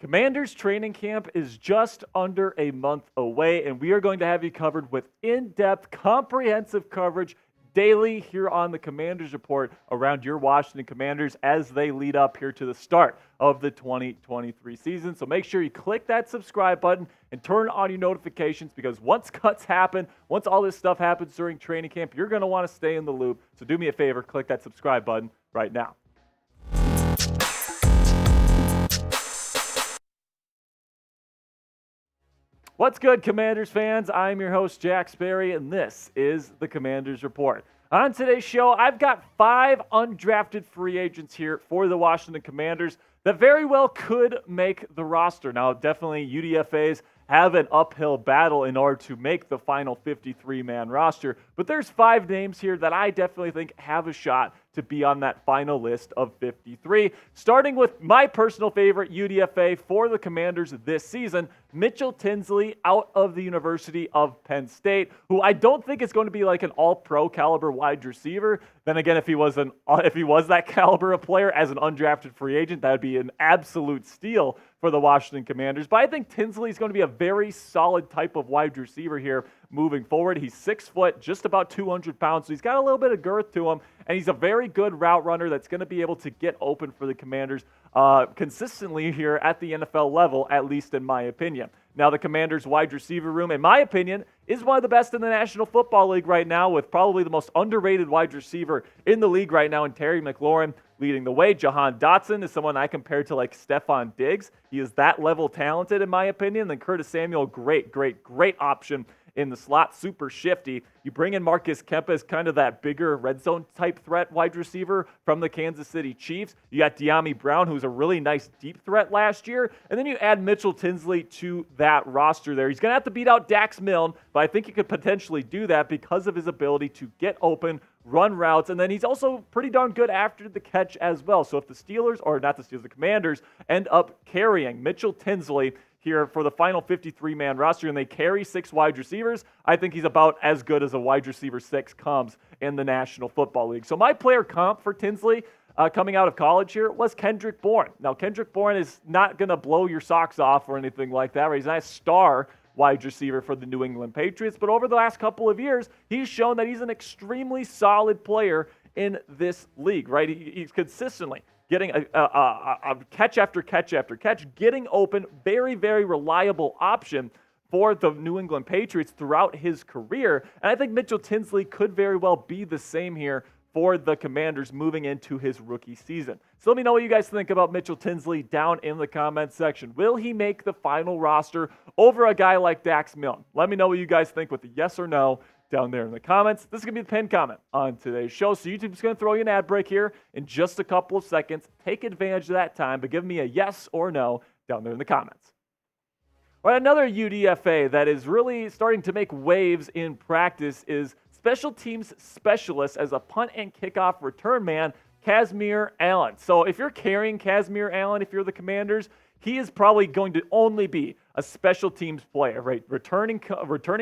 Commanders training camp is just under a month away, and we are going to have you covered with in-depth, comprehensive coverage daily here on the Commanders Report around your Washington Commanders as they lead up here to the start of the 2023 season. So make sure you click that subscribe button and turn on your notifications, because once cuts happen, once all this stuff happens during training camp, you're going to want to stay in the loop. So do me a favor, click that subscribe button right now. What's good, Commanders fans? I'm your host, Jack Sperry, and this is the Commanders Report. On today's show, I've got 5 undrafted free agents here for the Washington Commanders that very well could make the roster. Now, definitely UDFAs have an uphill battle in order to make the final 53-man roster, but there's 5 names here that I definitely think have a shot to be on that final list of 53. Starting with my personal favorite UDFA for the Commanders this season, Mitchell Tinsley out of the University of Penn State, who I don't think is going to be like an all-pro caliber wide receiver. Then again, if he was that caliber of player as an undrafted free agent, that would be an absolute steal for the Washington Commanders. But I think Tinsley is going to be a very solid type of wide receiver here moving forward. He's 6 foot, just about 200 pounds, so he's got a little bit of girth to him, and he's a very good route runner that's going to be able to get open for the Commanders consistently here at the NFL level, at least in my opinion. Now, the Commanders' wide receiver room, in my opinion, is one of the best in the National Football League right now, with probably the most underrated wide receiver in the league right now in Terry McLaurin leading the way. Jahan Dotson is someone I compare to like Stephon Diggs. He is that level talented, in my opinion. Then Curtis Samuel, great option in the slot, super shifty. You bring in Marcus Kemp as kind of that bigger red zone type threat wide receiver from the Kansas City Chiefs. You got De'Ami Brown, who's a really nice deep threat last year. And then you add Mitchell Tinsley to that roster there. He's going to have to beat out Dax Milne, but I think he could potentially do that because of his ability to get open, run routes, and then he's also pretty darn good after the catch as well. So if the Commanders end up carrying Mitchell Tinsley here for the final 53-man roster, and they carry 6 wide receivers, I think he's about as good as a wide receiver 6 comes in the National Football League. So my player comp for Tinsley coming out of college here was Kendrick Bourne. Now, Kendrick Bourne is not going to blow your socks off or anything like that, right? He's not a star wide receiver for the New England Patriots, but over the last couple of years, he's shown that he's an extremely solid player in this league, right? He's consistently getting a catch after catch after catch, getting open, very reliable option for the New England Patriots throughout his career. And I think Mitchell Tinsley could very well be the same here for the Commanders moving into his rookie season. So let me know what you guys think about Mitchell Tinsley down in the comments section. Will he make the final roster over a guy like Dax Milne? Let me know what you guys think with a yes or no down there in the comments. This is going to be the pinned comment on today's show. So YouTube's going to throw you an ad break here in just a couple of seconds. Take advantage of that time, but give me a yes or no down there in the comments. All right, another UDFA that is really starting to make waves in practice is special teams specialist as a punt and kickoff return man, Kazmeir Allen. So if you're carrying Kazmeir Allen, if you're the Commanders, he is probably going to only be a special teams player, right? Returning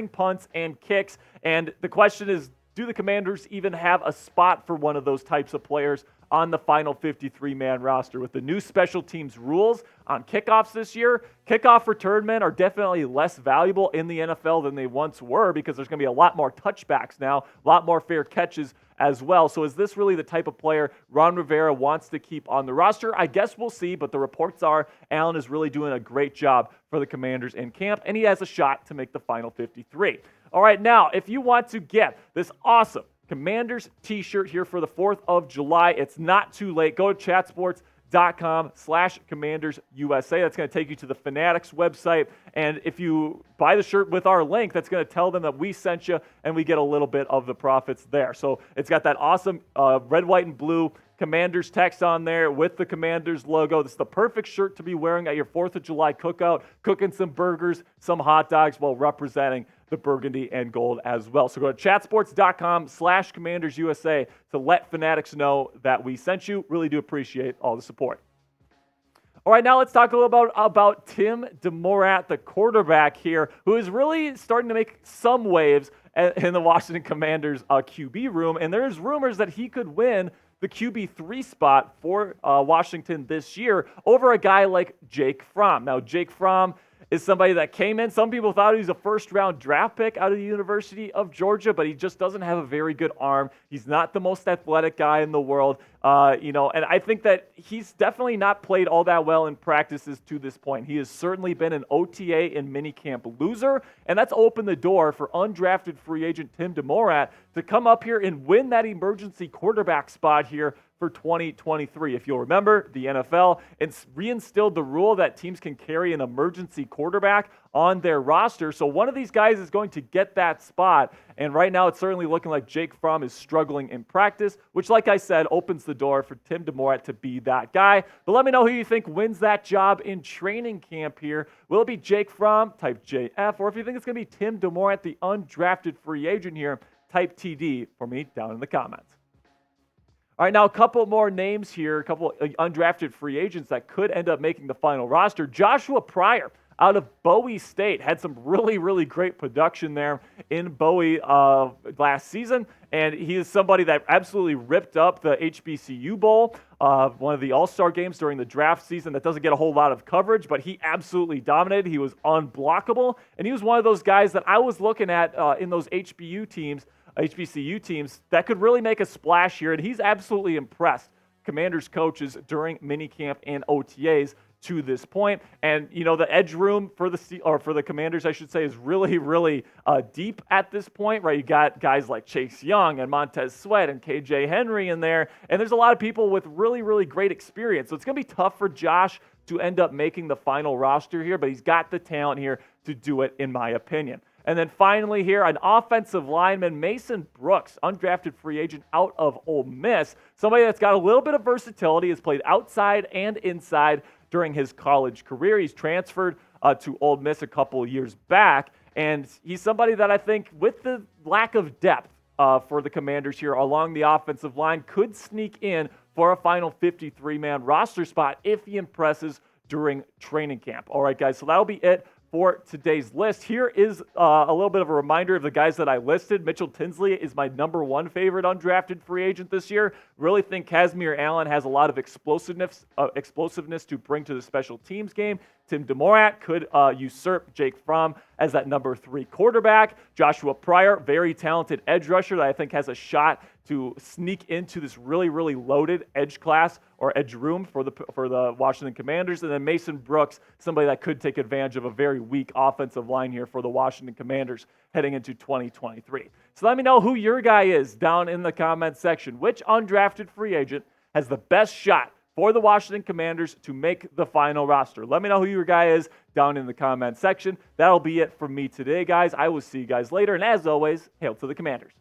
punts and kicks. And the question is, do the Commanders even have a spot for one of those types of players on the final 53-man roster? With the new special teams rules on kickoffs this year, kickoff return men are definitely less valuable in the NFL than they once were, because there's going to be a lot more touchbacks now, a lot more fair catches as well. So is this really the type of player Ron Rivera wants to keep on the roster? I guess we'll see, but the reports are Allen is really doing a great job for the Commanders in camp, and he has a shot to make the final 53. All right, now, if you want to get this awesome Commanders t-shirt here for the 4th of July, it's not too late. Go to chatsports.com/CommandersUSA. That's going to take you to the Fanatics website. And if you buy the shirt with our link, that's going to tell them that we sent you, and we get a little bit of the profits there. So it's got that awesome red, white, and blue Commanders text on there with the Commanders logo. This is the perfect shirt to be wearing at your 4th of July cookout, cooking some burgers, some hot dogs while representing the burgundy and gold as well. So go to chatsports.com/CommandersUSA to let Fanatics know that we sent you. Really do appreciate all the support. All right, now let's talk a little about Tim DeMorat, the quarterback here, who is really starting to make some waves in the Washington Commanders QB room. And there's rumors that he could win the QB3 spot for Washington this year over a guy like Jake Fromm. Now, Jake Fromm is somebody that came in. Some people thought he was a first-round draft pick out of the University of Georgia, but he just doesn't have a very good arm. He's not the most athletic guy in the world, and I think that he's definitely not played all that well in practices to this point. He has certainly been an OTA and minicamp loser, and that's opened the door for undrafted free agent Tim DeMorat to come up here and win that emergency quarterback spot here for 2023. If you'll remember, the NFL reinstilled the rule that teams can carry an emergency quarterback on their roster. So one of these guys is going to get that spot. And right now it's certainly looking like Jake Fromm is struggling in practice, which, like I said, opens the door for Tim DeMorat to be that guy. But let me know who you think wins that job in training camp here. Will it be Jake Fromm? Type JF. Or if you think it's going to be Tim DeMorat, the undrafted free agent here, type TD for me down in the comments. All right, now a couple more names here, a couple undrafted free agents that could end up making the final roster. Joshua Pryor out of Bowie State had some really, really great production there in Bowie last season, and he is somebody that absolutely ripped up the HBCU Bowl, one of the all-star games during the draft season that doesn't get a whole lot of coverage, but he absolutely dominated. He was unblockable, and he was one of those guys that I was looking at in those HBCU teams that could really make a splash here, and he's absolutely impressed Commanders coaches during minicamp and OTAs to this point. And the edge room for the Commanders, I should say, is really, really deep at this point, right? You got guys like Chase Young and Montez Sweat and KJ Henry in there, and there's a lot of people with really, really great experience. So it's going to be tough for Josh to end up making the final roster here, but he's got the talent here to do it, in my opinion. And then finally here, an offensive lineman, Mason Brooks, undrafted free agent out of Ole Miss. Somebody that's got a little bit of versatility, has played outside and inside during his college career. He's transferred to Ole Miss a couple of years back, and he's somebody that I think, with the lack of depth for the Commanders here along the offensive line, could sneak in for a final 53-man roster spot if he impresses during training camp. All right, guys, so that'll be it for today's list. Here is a little bit of a reminder of the guys that I listed. Mitchell Tinsley is my number one favorite undrafted free agent this year. Really think Kazmeir Allen has a lot of explosiveness to bring to the special teams game. Tim DeMorat could usurp Jake Fromm as that number 3 quarterback. Joshua Pryor, very talented edge rusher that I think has a shot to sneak into this really, really loaded edge class or edge room for the Washington Commanders. And then Mason Brooks, somebody that could take advantage of a very weak offensive line here for the Washington Commanders heading into 2023. So let me know who your guy is down in the comments section. Which undrafted free agent has the best shot for the Washington Commanders to make the final roster? Let me know who your guy is down in the comment section. That'll be it for me today, guys. I will see you guys later. And as always, hail to the Commanders.